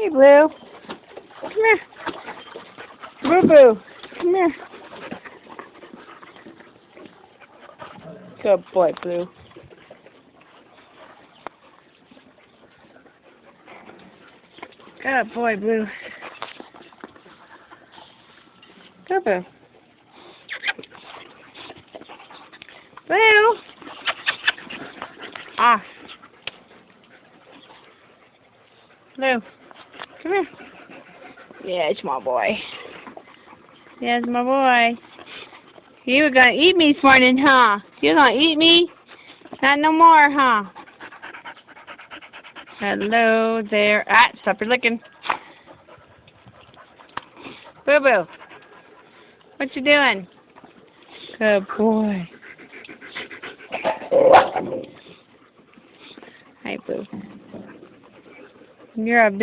Hey, Blue. Come here. Boo-boo. Come here. Good boy, Blue. Good boy, Blue. Good boy. Blue. Off. Blue. Come here. Yeah, it's my boy. Yeah, it's my boy. You were gonna eat me this morning, huh? You gonna eat me? Not no more, huh? Hello there. Ah, stop your licking. Boo-boo. What you doing? Good boy. Hi, Boo. You're a big